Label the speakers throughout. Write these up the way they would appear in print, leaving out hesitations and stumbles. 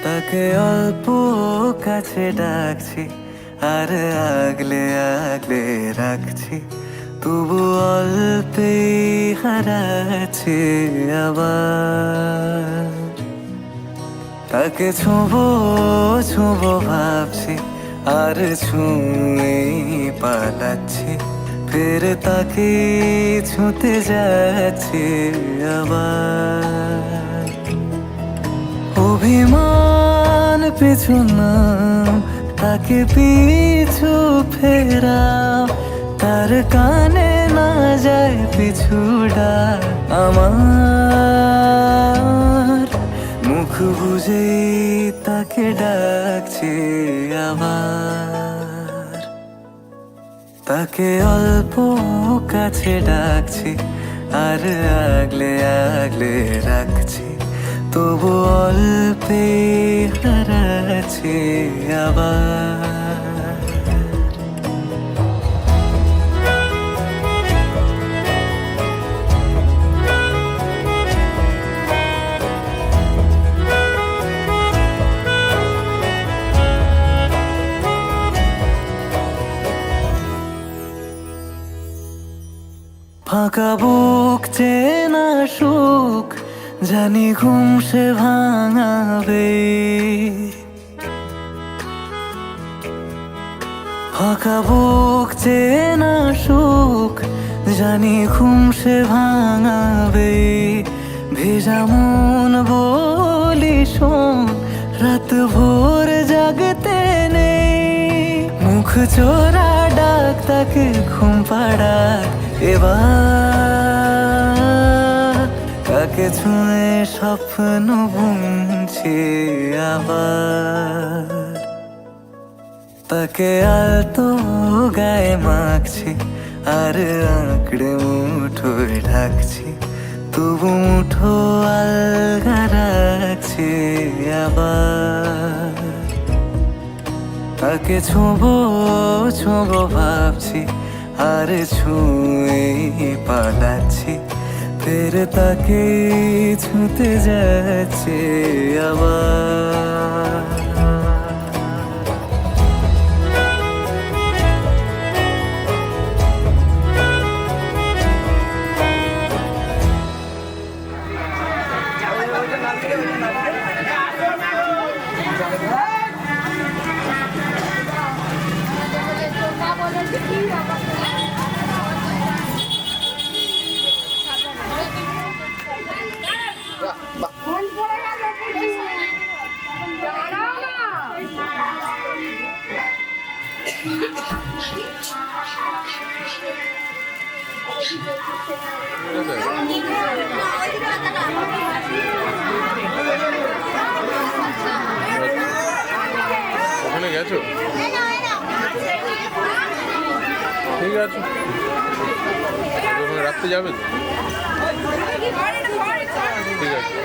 Speaker 1: তাকে অল্প কাছে ডাকছি, আর আগলে আগলে রাখছি, তবু অল্পেই হারাচ্ছি আবার। তাকে ছোঁবো ছোঁবো ভাবছি, আর ছুঁয়েই পালাচ্ছি, ফের তাকে ছুঁতে যাচ্ছি আবার। অভিমান পিছু নাম, তাকে পিছু ফেরাও, তার কানে না যায় পিছু ডাক আমার। মুখ বুঝেই তাকে ডাকছি আবার। তাকে অল্প কাছে ডাকছি, আর আগলে আগলে রাখছি, তবু অল্পে হারাচ্ছি আবার। ফাঁকা বুক চেনা সুখ, জানি ঘুম সে ভাঙাবে। ফাঁকা বুক চেনা সুখ, জানি ঘুম সে ভাঙাবে। ভেজা মন বলি শোন, রাত ভোর জাগতে নেই। মুখ চোরা ডাক তাকে ঘুম পাড়াক এবার। তাকে ছুঁয়ে স্বপ্ন বুনছি আবার। তাকে আলতো গায়ে মাখছি, আর আঁকড়ে মুঠোয় ঢাকছি, তবু মুঠো আলগা রাখছি আবার। তাকে ছোঁবো ছোঁবো ভাবছি, আর ছুঁয়েই পালাচ্ছি, ফের তাকে ছুঁতে যাচ্ছে আবার।
Speaker 2: ওখানে গেছো? ঠিক আছে, ওখানে রাখতে যাবে তো? ঠিক আছে।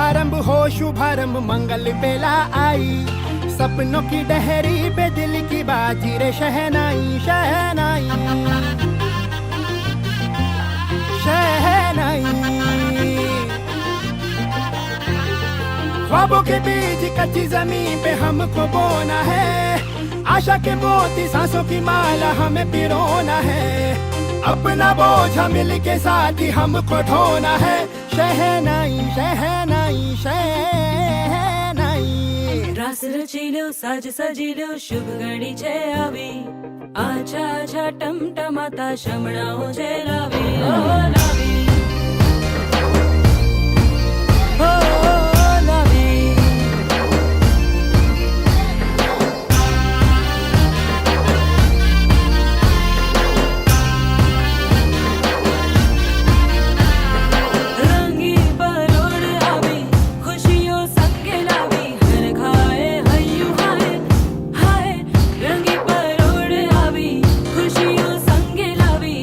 Speaker 3: आरंभ हो शुभारंभ मंगल बेला आई, सपनों की डहरी पे दिल की बाजी रे शहनाई शहनाई शहनाई। ख्वाबों के बीच कच्ची जमीन पे हमको बोना है, आशा के मोती सांसों की माला हमें पिरोना है, अपना बोझा मिल के साथ ही हमको ढोना है। शहनाई शहनाई शहनाई।
Speaker 4: रास रचिलो साज सजिलो शुभ घड़ी छे आवी, आछा आछा टमटमाता शमणाओ छे लावी ओ लावी ओ लावी। रंगी परोड़ आवी, खुशियों संगे लावी, हर खाए हय्यू हाय हाय। रंगी परोड़ आवी, खुशियों संगे लावी,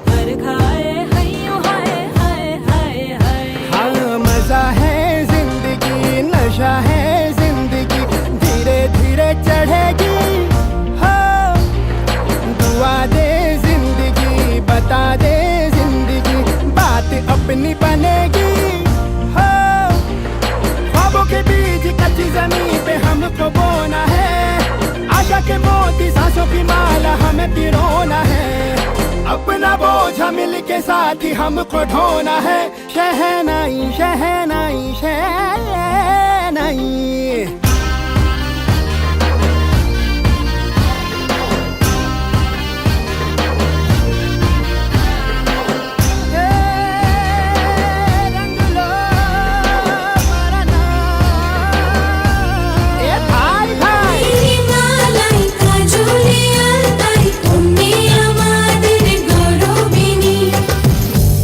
Speaker 4: हर खाए हय्यू हाय हाय हाय हाय।
Speaker 3: हाँ मजा है जिंदगी, नशा है जिंदगी, धीरे धीरे चढ़ेगी। हाँ दुआ दे जिंदगी, बता दे जिंदगी, बात अपनी बनेगी। हाँ ख्वाबों के बीच कच्ची जमीन पे हमको बोना है, आशा के मोती सांसों की माला हमें पिरोना है, अपना बोझा मिल के साथ ही हमको ढोना है। शहनाई शहनाई शहनाई। रंग लो मरना। ए भाई भाई
Speaker 5: मालाई काजुली अलताई तुम्ही আমাদের গৌরবিনী।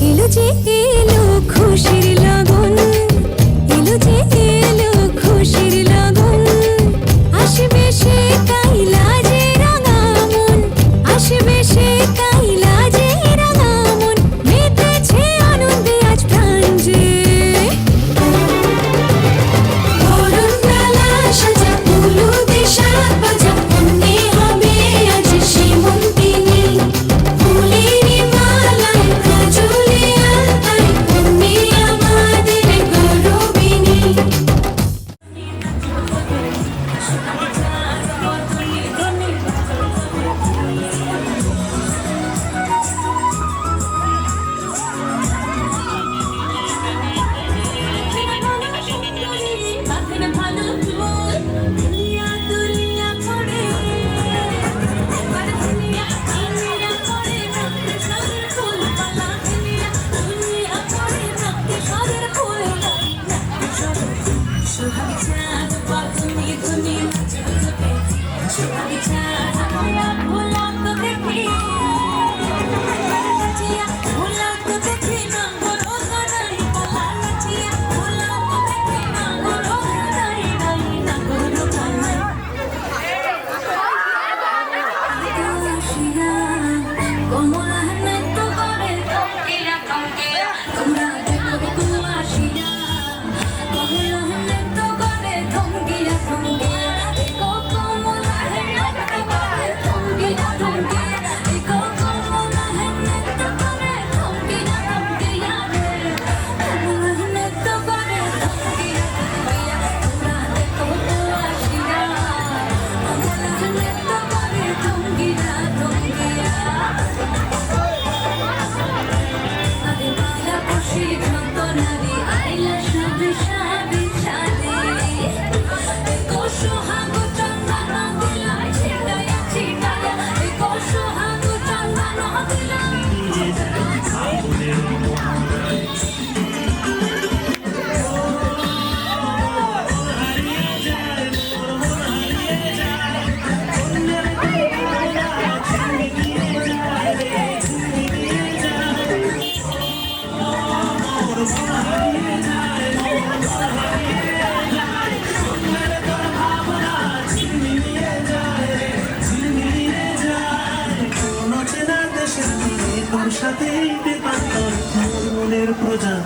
Speaker 5: এলো যে এলো খুশির লগন,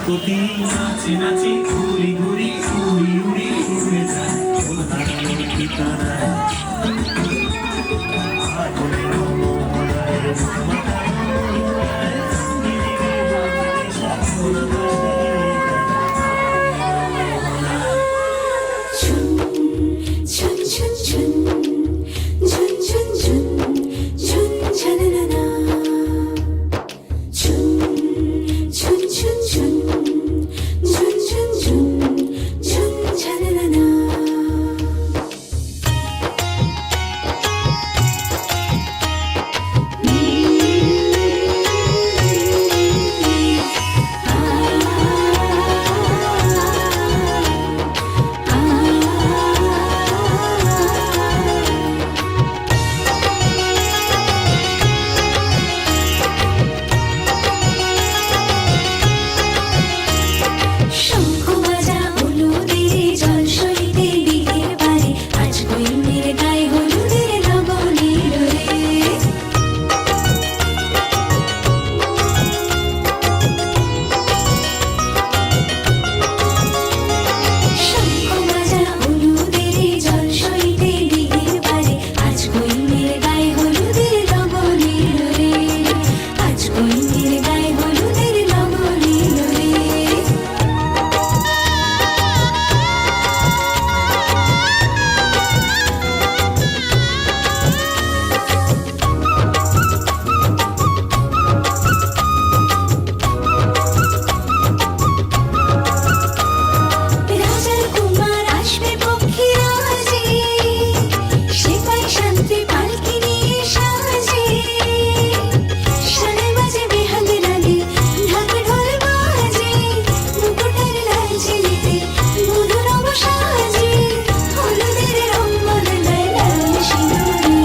Speaker 6: প্রতি নাচে নাচে ঘুরি ঘুরি উড়ি উড়ি উড়ে যায় ফুল হারানো ঠিকানায় আগুনে মোহনায় মাথায় মোহনায় দিদিরে বাবারে স্বপ্ন
Speaker 5: Chun chun chun chun chun chun chun chanana chun chun chun chun chun chun chun chun chanana শঙ্খ বাজা হলুদের জল সইতে দিঘির পারে আজ গৈনের গায়ে হলুদের লবণের রে শঙ্খ বাজা হলুদের জল সইতে দিঘির পারে আজ গৈনের গায়ে হলুদের লবণের রে আজ গৈনের গায়ে হলুদের লবণের রে রাজার কুমার আসবে পক্ষী রাজে সেপাই শান্তি পালকি নিয়ে সাজে সারে বাজে বেহালে লাগে ঢাক ঢোল বাজে মুকুটের লাল ঝিলিতে মধুর সাজে হলুদের রং বদলায় লাল সিঁদুরে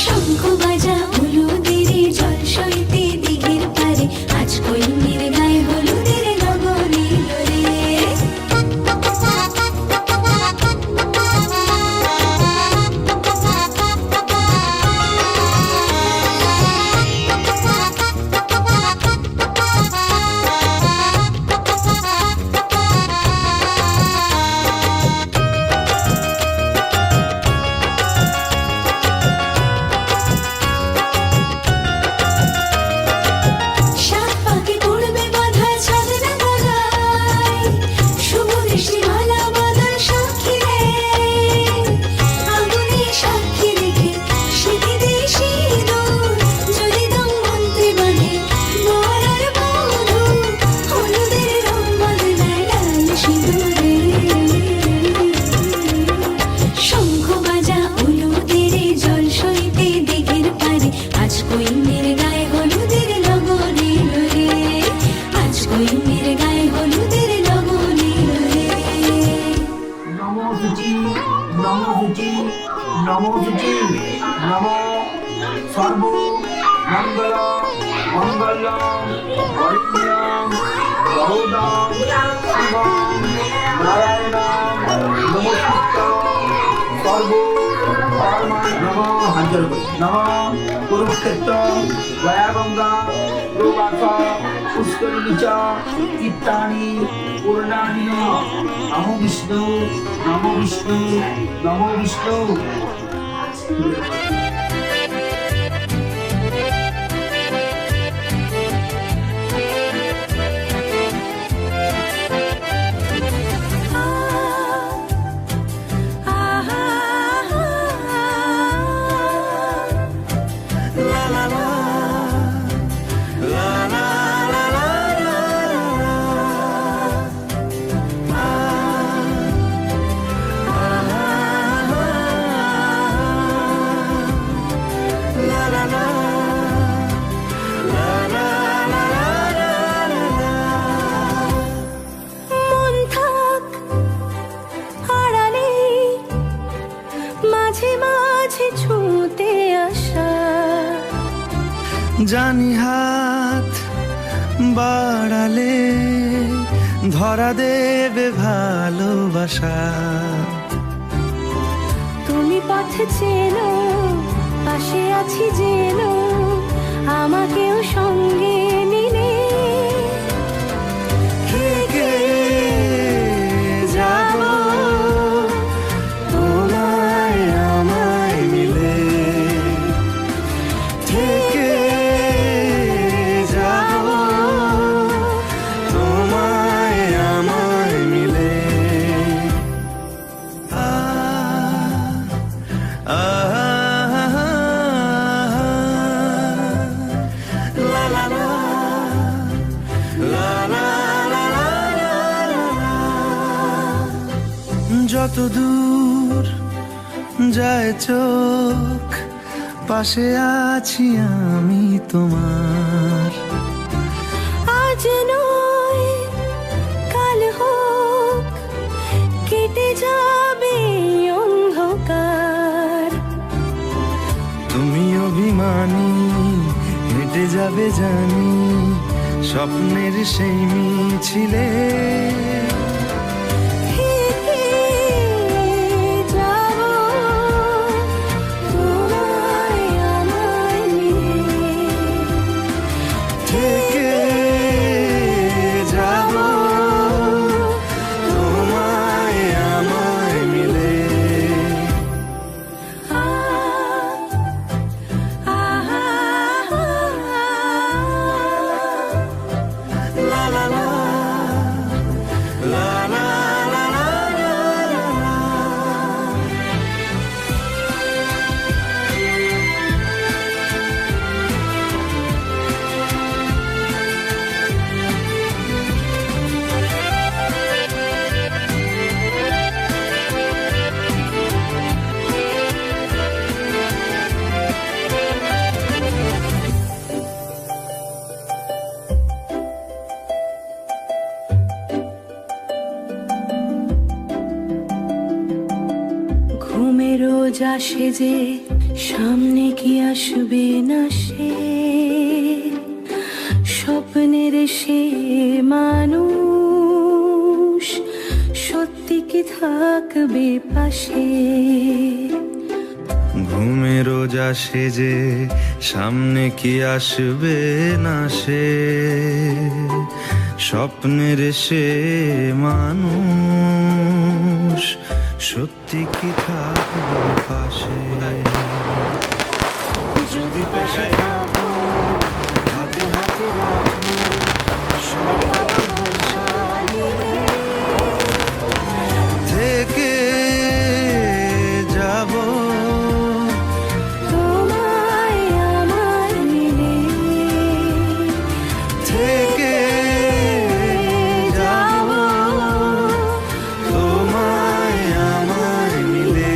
Speaker 5: শঙ্খ বাজা হলুদের জল সইতে দিঘির পারে আজ গৈনের গায়ে হলুদের লগনের রে সাত পাকে পড়বে বাঁধা ছাদনা গলায় শুভ দৃষ্টি মালা বদল সাক্ষী রে আগুনে সাক্ষী রেখে শিখে দেই সিঁদুর যদি দম মন্ত্রে বাঁধে বর আর বধূ হলুদের রং বদলায় লাল সিঁদুরে শঙ্খ বাজা হলুদের জল সইতে দিঘির পারে আজ গৈনের গায়ে হলুদের লগনের রে আজ গৈনের গায়ে হলুদের লগনের রে
Speaker 6: নমো শুচি নমো শুচি নমো শুচি নমো সর্ব মঙ্গল মঙ্গল হরিণাম বহুদাম শিবম নারায়ণাম নমস্কৃত সর্ব ধর্মা নমো হাজার নমো কুরুক্ষেত্র গয়া গঙ্গা প্রবাস পুষ্করিণী চ ইত্যাদি পূর্ণানি নমো বিষ্ণু নমো বিষ্ণু নমো বিষ্ণু
Speaker 5: মন থাক আড়ালে মাঝে মাঝে ছুঁতে আসা
Speaker 1: জানি হাত বাড়ালে ধরা দেবে ভালোবাসা।
Speaker 5: তুমি পথ চেনো, পাশে আছি জেনো, আমাকেও সঙ্গে নিলে
Speaker 1: যত দূর যায় চোখ, পাশে আছি আমি তোমার।
Speaker 5: আজ নয় কাল হোক, কেটে যাবে অন্ধকার।
Speaker 1: তুমি অভিমানী, হেঁটে যাবে জানি, স্বপ্নের সেই মিছিলে।
Speaker 5: থেকে যাব তোমায় আমায় নিয়ে,
Speaker 1: থেকে যাব তোমায় আমায় মিলে। লা লা লা, লা লা লা লা লা লা লা।
Speaker 5: ঘুমের রোজ আসে যে, সামনে কি আসবে না সে, স্বপ্নের সে মানুষ সত্যি কি থাকবে পাশে।
Speaker 1: ঘুমে রোজ আসে যে, সামনে কি আসবে না সে, স্বপ্নের সে মানুষ সত্যি কি থাকবে পাশে। যদি পাশে থাকো, হাতে হাতে রাখো, সব ভালোবাসা থেকে যাব
Speaker 5: তোমায় আমায় মিলে,
Speaker 1: থেকে যাব তোমায় আমায় মিলে।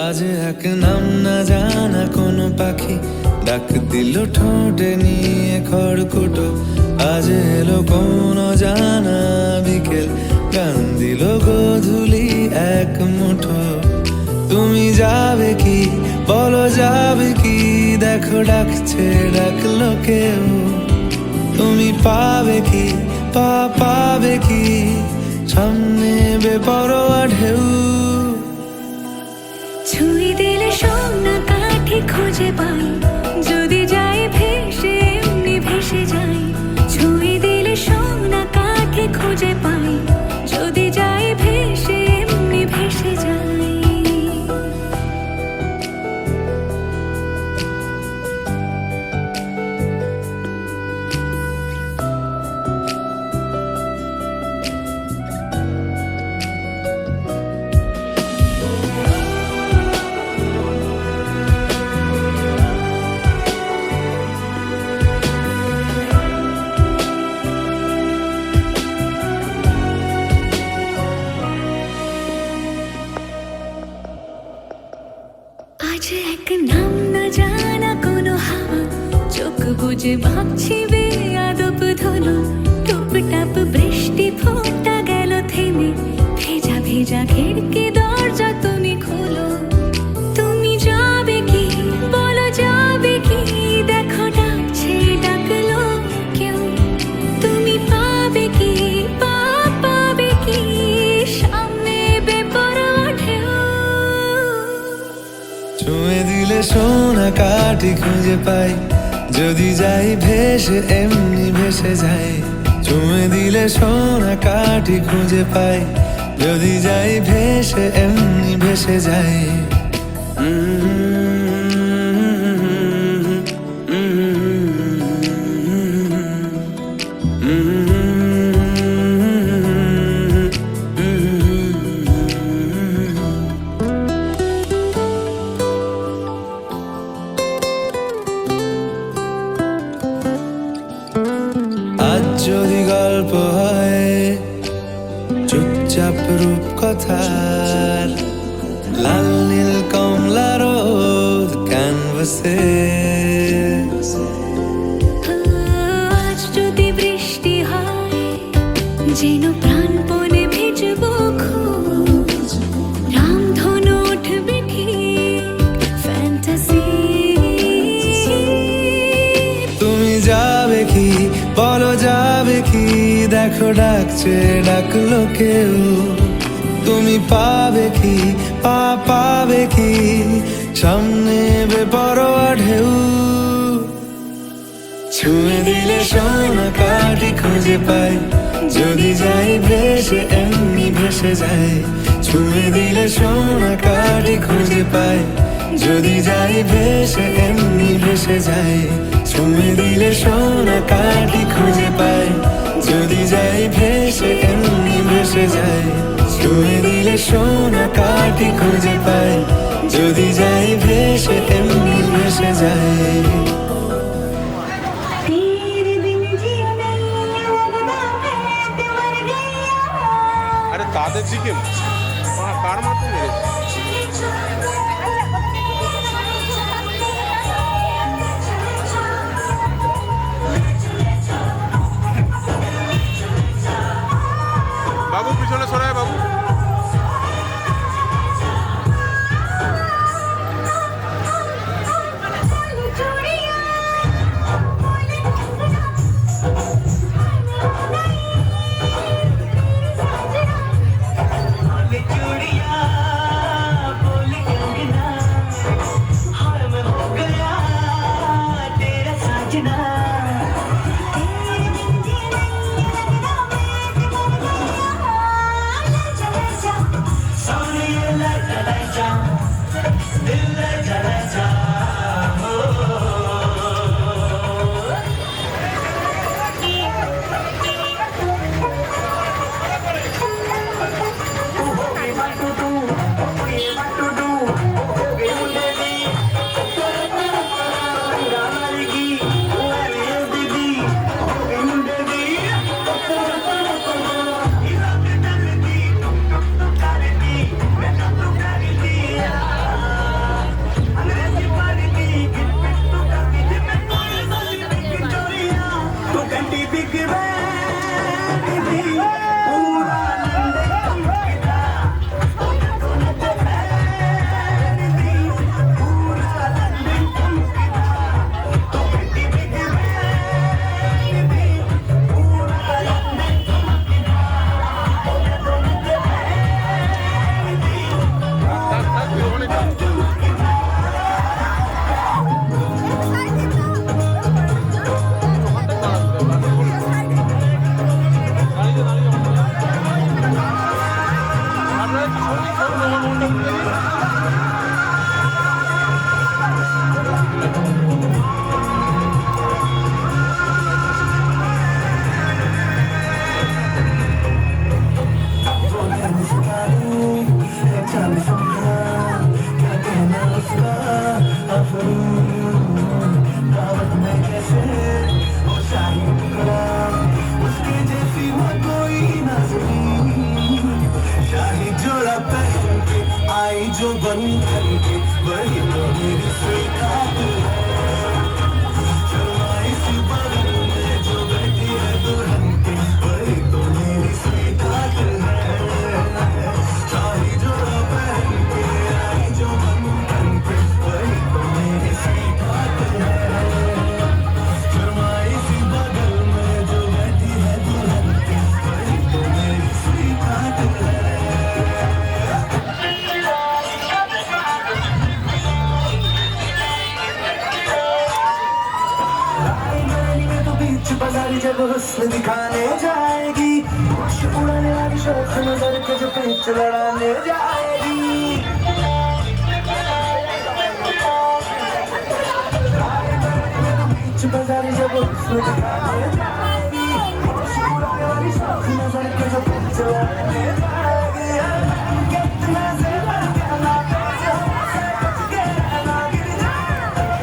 Speaker 1: আজ এক নাম না জানা কোনো পাখি ডাক দিল ঠোঁটে নিয়ে খড়কুটো। আজ এলো কোনো জানা বিকেল, গান দিল গোধূলি এক মুঠো। তুমি যাবে কি বলো, যাবে কি দেখো ডাকছে ডাকলো কেউ। তুমি পাবে কি পাবে কি সামনে বেপরোয়া ঢেউ।
Speaker 5: ছুঁই দিলে সোনা কাঠি খুঁজে পাই, যদি যাই ভেসে এমনি ভেসে যাই। ছুঁই দিলে সোনা কাঠি খুঁজে পাই, যদি যাই ভেসে এমনি ভেসে যাই। আজ এক নাম না জানা কোনো হাওয়া, চোখ বুঝে ভাবছি বেয়াদব ধনু। টুপ টাপ বৃষ্টি ফোঁটা গেল থেকে।
Speaker 1: কাটি খুঁজে পাই যদি যাই ভেসে এমনি ভেসে যাই চুমে দিলে সোনা কাটি খুঁজে পাই যদি যাই ভেসে এমনি ভেসে যাই আজ যদি গল্প হয় চুপচাপ রূপকথার লাল নীল কমলা রোদ ক্যানভাসে
Speaker 5: আজ যদি বৃষ্টি হয় যেন প্রাণপণে ভিজবো খুব রামধনু উঠবে ঠিক ফ্যান্টাসি
Speaker 1: তুমি যাবে কি বলো যাবে কি দেখো ডাকছে ডাকলো কেউ তুমি পাবে কি পাবে কি সামনে বেপরোয়া ঢেউ ছুঁয়ে দিলে সোনা কাটি খুঁজে পাই যদি যাই ভেসে এমনি ভেসে যাই ছুঁয়ে দিলে সোনা কাটি খুঁজে পাই যদি যাই ভেসে এমনি ভেসে যাই ছুঁয়ে দিলে সোনা কাটি খুঁজে পাই যদি যাই ভেসে এমনি ভেসে যাই ছুঁয়ে দিলে সোনা কাটি খুঁজে পাই যদি যাই ভেসে এমনি ভেসে যাই
Speaker 2: আরে তাদের দিকে কার মাথা মেরেছে বাবু পিছনে সরায় বাবু
Speaker 1: जो बन के वही तो मेरी स्वीकार शर्माई सी बगल में जो बैठी है दुल्हन के वही तो मेरी स्वीकार है शाही जोड़ा पहन के आई जो बन के वही तो मेरी स्वीकार है शर्माई सी बगल में जो बैठी है दुल्हन के वही तो मेरी स्वीकार है हुस्न दिखाने जाएगी, होश उड़ाने वाली शौक नजर के जो पेच लड़ाने जाएगी। बीच बाजारी जब हुस्न दिखाने जाएगी, होश उड़ाने वाली शौक नजर के जो पेच लड़ाने जाएगी। कितना से बढ़ के ना पैसे हमसे बच के ना गिर जाए,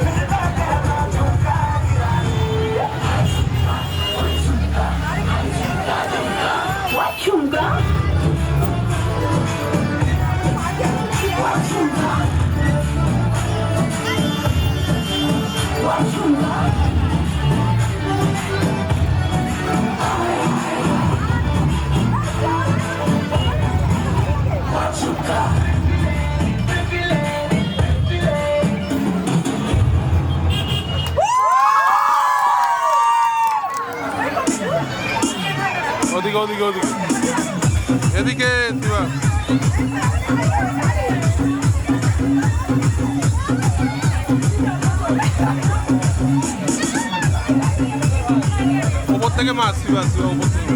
Speaker 1: फिरता कहना झुमका गिरानी।
Speaker 2: ওদিকে ওদিকে ওদিকে এদিকে দিবা ওপর থেকে মাছ শিবা শিবা ওপর থেকে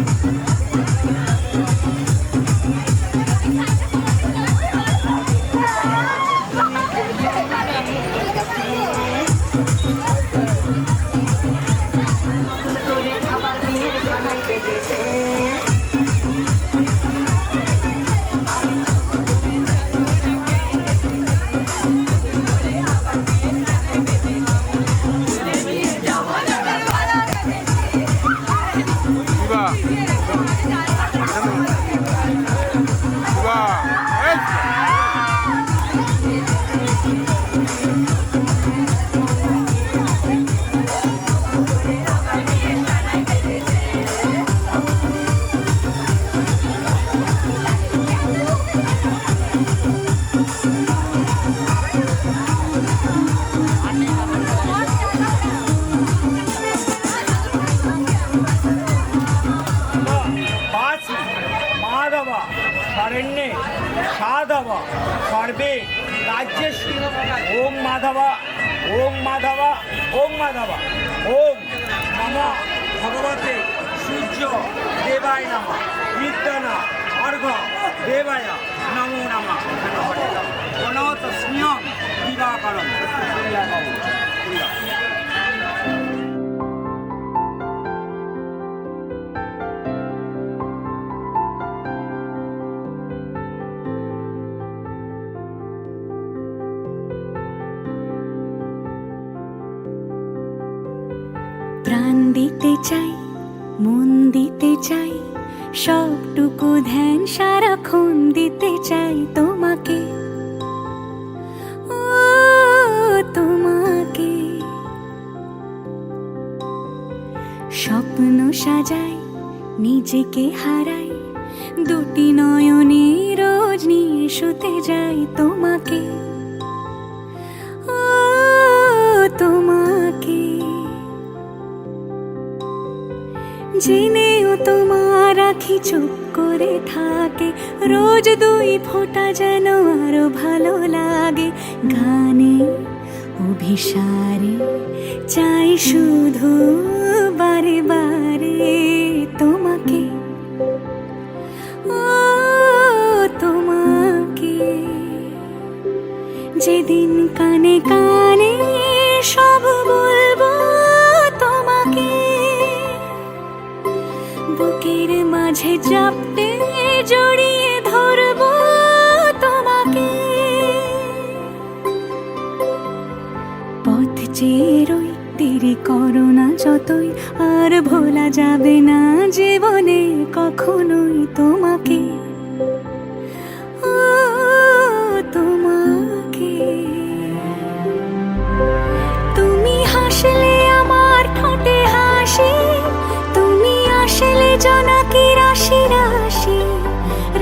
Speaker 7: शरण्ये साधव सर्वे राज्येषु ओम माधव ओम माधव ओम माधव ओम नमः भगवते सूर्य देवाय नमः विद्यना अर्घ देवाय नमो नमः प्रणत स्नेह दिवाकरम।
Speaker 5: প্রাণ দিতে চাই মন দিতে চাই সবটুকু ধ্যান সারাক্ষণ দিতে চাই তোমাকে, ও তোমাকে। স্বপ্ন সাজাই নিজেকে হারাই দুটি নয়নে রোজ নিয়ে শুতে যাই তোমাকে, ও তোমাকে। জেনেও তোমার আখি চুপ করে থাকে রোজ দুই ফোঁটা যেন আরো ভালো লাগে। গানে অভিসারে চাই শুধু বারে বারে তোমাকে, ও তোমাকে। যেদিন কানে কানে সব বলবো তোমাকে, বুকের মাঝে চাপতে জড়িয়ে ধরবো তোমাকে। পথ চেয়ে রই দেরি করো না যতই, আর ভোলা যাবে না জীবনে কখনোই তোমাকে, ও তোমাকে। তুমি হাসলে আমার ঠোঁটে হাসি, তুমি আসলে জোনাকি রাশি রাশি,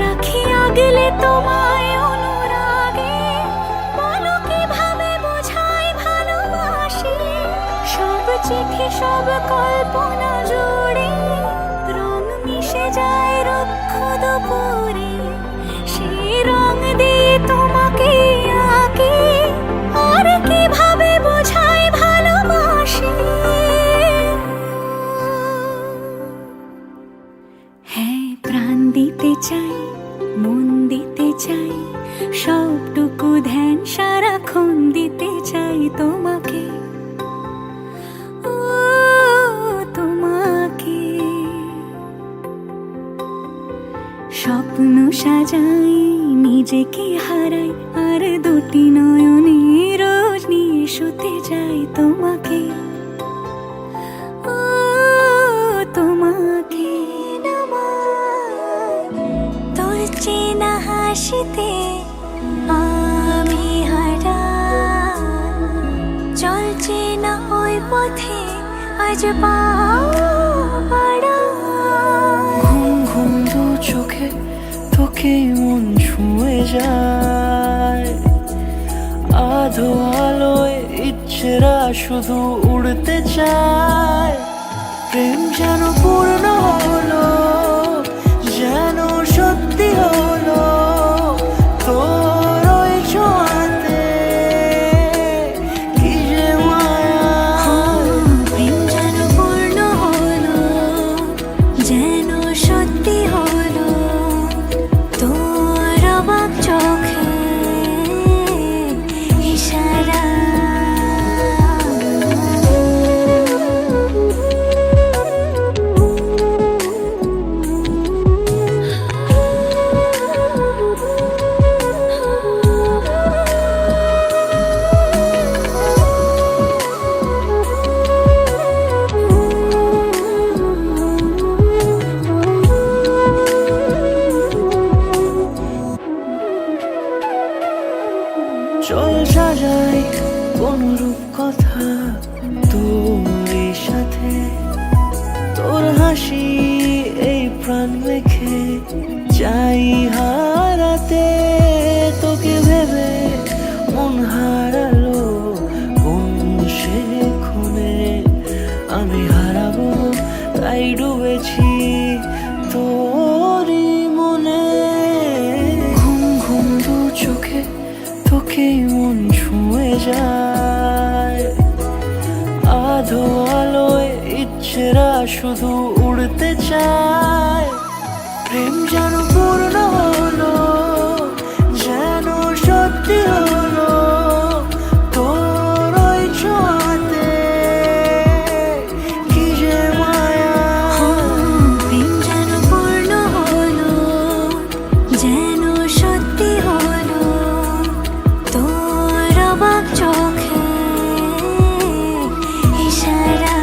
Speaker 5: রাখি আগলে তোমায় অনুরাগে, বলো কিভাবে বোঝাই ভালোবাসি। সব চিঠি সব কল্পনা জুড়ে রং মিশে যায় রুক্ষ দুপুরে, সেই রং দিয়ে তোমাকে আঁকি, আর কিভাবে বোঝাই ভালোবাসি। চাই, মন দিতে চাই, সবটুকু ধ্যান সারাক্ষণ দিতে চাই তোমাকে, ও তোমাকে। স্বপ্ন সাজাই, নিজেকে হারাই, আর দুটি নয়নে রোজ নিয়ে শুতে যাই তোমাকে, ও তোমাকে। তোর চেনা হাসিতে আমি হারা, চলছে না ওই পথে আজ পা বাড়া।
Speaker 8: ঘুম ঘুম দু চোখে তোকে মন ছুঁয়ে যায়, আধো আলোয় ইচ্ছেরা শুধু উড়তে চায়। প্রেম যেন পূর্ণ হলো, যেন সত্যি হলো, তোর ওই ছোঁয়াতে কি যে মায়া।
Speaker 5: প্রেম যেন পূর্ণ হলো, যেন সত্যি হলো, তোর অবাক চোখে ইশারা।
Speaker 8: চল সাজাই কোন রূপ কথা তোর সাথে, তোর হাসি এই প্রাণ মেখে চাই হারাতে। তোকে ভেবে মন হারালো কোন সে ক্ষণে, আমি হারাবো তাই ডুবেছি তোরই মনে। ঘুম ঘুম দু চোখে তোকে মন ছুঁয়ে যায়, আধো আলোয় ইচ্ছেরা শুধু উড়তে চায়। প্রেম যেন পূর্ণ হলো, যেন সত্যি হলো, তোর ওই ছোঁয়াতে কি যে মায়া।
Speaker 5: প্রেম যেন পূর্ণ হলো, যেন সত্যি হলো, তোর অবাক চোখে ইশারা।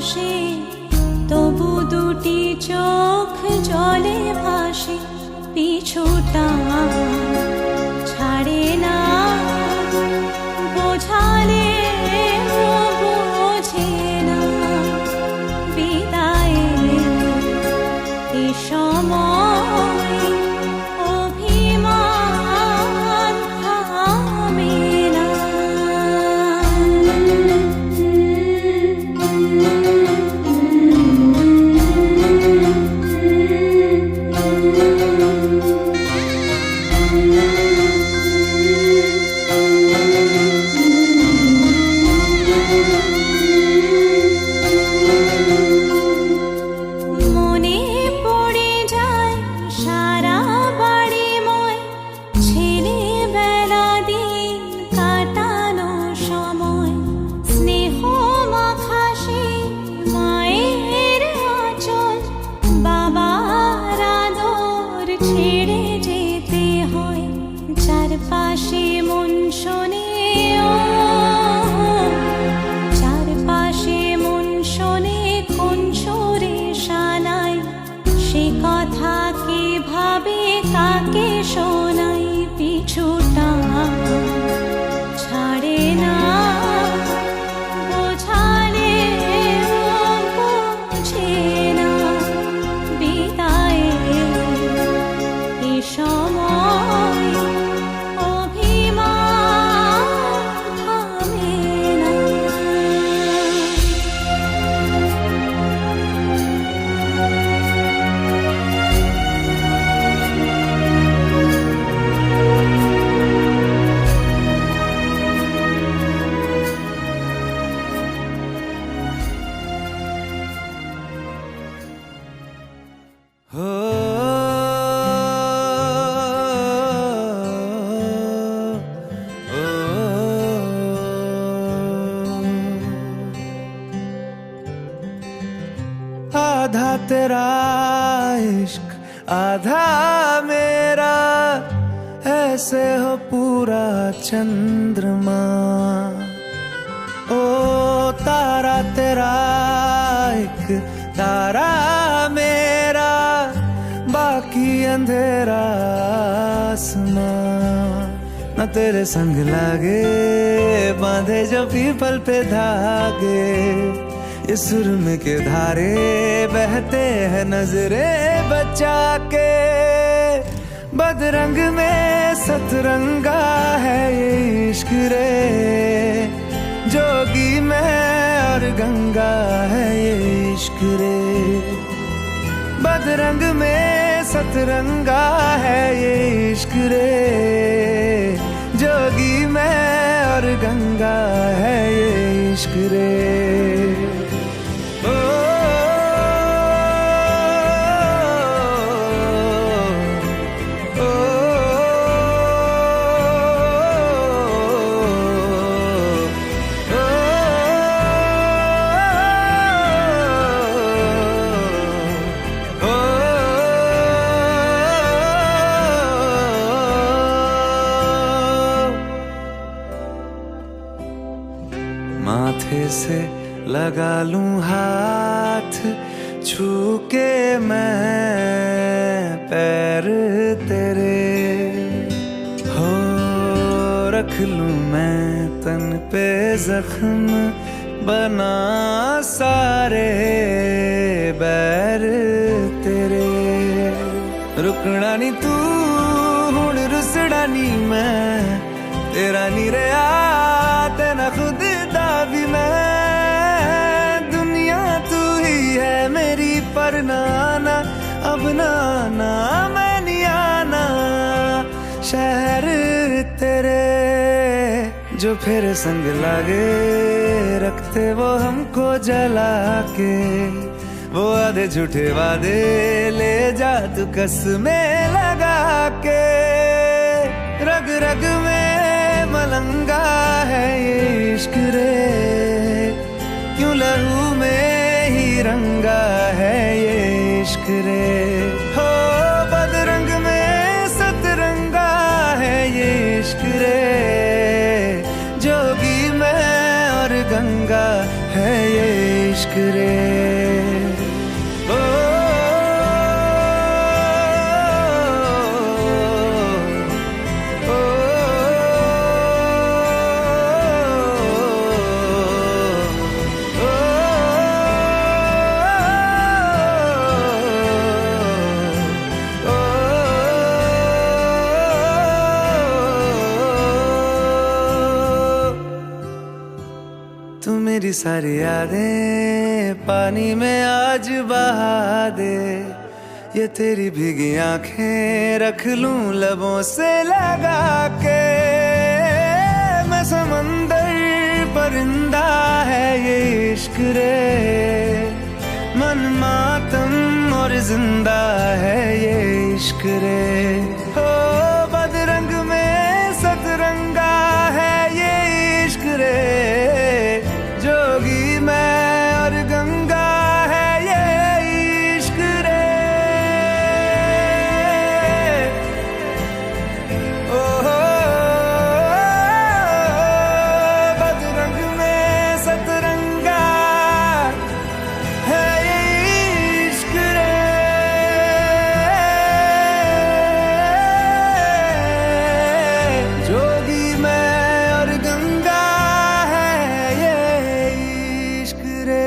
Speaker 5: পাশে তবু দুটি চোখ জলে ভাসে পিছুটা ছাড়ে না বোঝালে বোঝে না বিদায়ের এ সময় অভিমান থামে না। মনে পড়ে যায় সারা বাড়িময় ছেলেবেলা দিন কাটানো সময় স্নেহ মাখাসে মায়ের আঁচল বাবার আদর ছেড়ে যেতে হয় চারপাশে মন শোনে চারপাশে মন শোনে কোন সুরে শানায় সে কথা কে ভাবে কাকে শোনাই পিছুটা ছাড়ে না বোঝালে বোঝে না বিদায়ের এ সময় অভিমান থামে না।
Speaker 1: हो आधा तेरा इश्क आधा मेरा ऐसे हो पूरा चंद्रमा ओ तारा तेरा एक तारा मेरा बाकी अंधेरा आसमां न तेरे संग लागे बांधे जो पीपल पे धागे इस सुरम के धारे बहते हैं नजरे बचा के बदरंग में सतरंगा है ये इश्क रे जोगी में और गंगा है ये इश्क रे बदरंग में सतरंगा है ये इश्क रे जोगी में और गंगा है ये इश्क रे माथे से लगा लूं हाथ छू के मैं पैर तेरे हो रख लूं मैं तन पे जख्म बना सारे बैर तेरे रुकना नी तू हुण रुसड़ा नी मैं तेरा नी रहा तेना खुद दा भी मैं दुनिया तू ही है मेरी पर नाना अब नाना मैं नहीं आना शहर तेरे जो फिर संग लागे रखते वो हमको जला के वो आधे झूठे वादे ले जा तू कसमें लगा के रग रग में मलंगा है ये इश्क रे क्यों लहू में ही रंगा है ये इश्क रे हो बदरंग में सतरंगा है ये इश्क रे जोगी में और गंगा है ये इश्क रे ओ, तू मेरी सारी यादें पानी में आज बहा दे, ये तेरी भीगी आंखें रख लूं लबों से लगा के। मैं समंदर परिंदा है ये इश्क रे, मन मातम और जिंदा है ये इश्क रे। हो बदरंग में सतरंगा है ये इश्क रे, जोगी मैं और गंगा है ये इश्क रे। ओ बदरंग में सतरंगा है ये इश्क रे, जोगी मैं और गंगा है ये इश्क रे।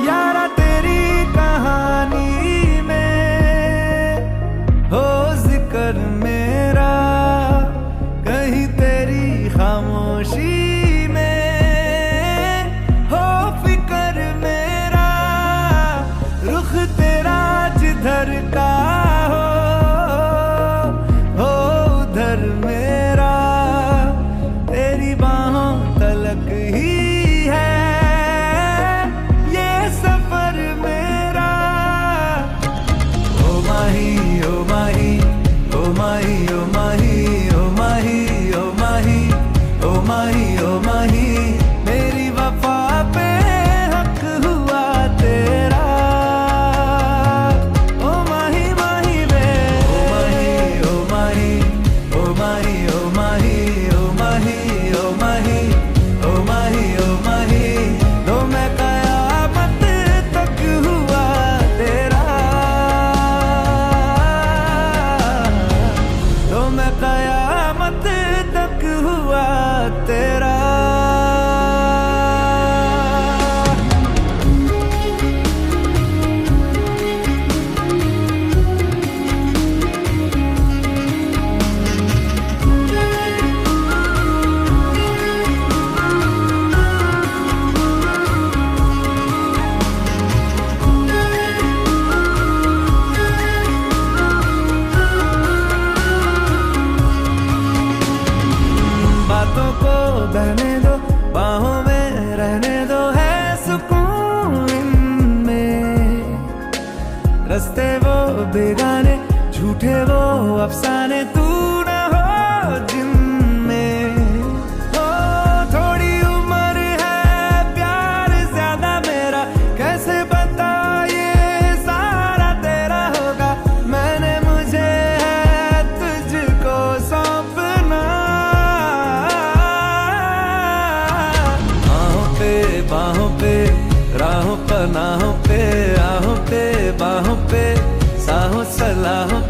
Speaker 1: यारा तेरी कहानी में हो जिक्र मेरा, कहीं तेरी खामोशी में हो फिक्र मेरा। रुख तेरा जिधर का हो उधर मेरा, तेरी बाहों तलक ही है ये सफर मेरा। ओ माही ओ माही ओ माही ओ माही ओ माही ओ माही ओ माही ओ माही, मेरी वफा पे हक हुआ तेरा। ओ माही माही वे ओ माही ओ माही ओ माही ओ माही ओ माही ओ माही ओ माही ओ माही, तो मैं कयामत तक हुआ तेरा, तो मैं कयामत तक हुआ तेरा। बातों को बहने दो, बाहों में रहने दो, है सुकून इनमें। रस्ते वो बेगाने, झूठे वो अफसाने, तू न हो जिनमें। हो थोड़ी उम्र है प्यार ज्यादा मेरा, कैसे बता ये सारा तेरा होगा। मैंने मुझे है तुझको सौंपना, बाहों पे राहों पनाहों पे, आहों पे बाहों पे, साहों सलाहों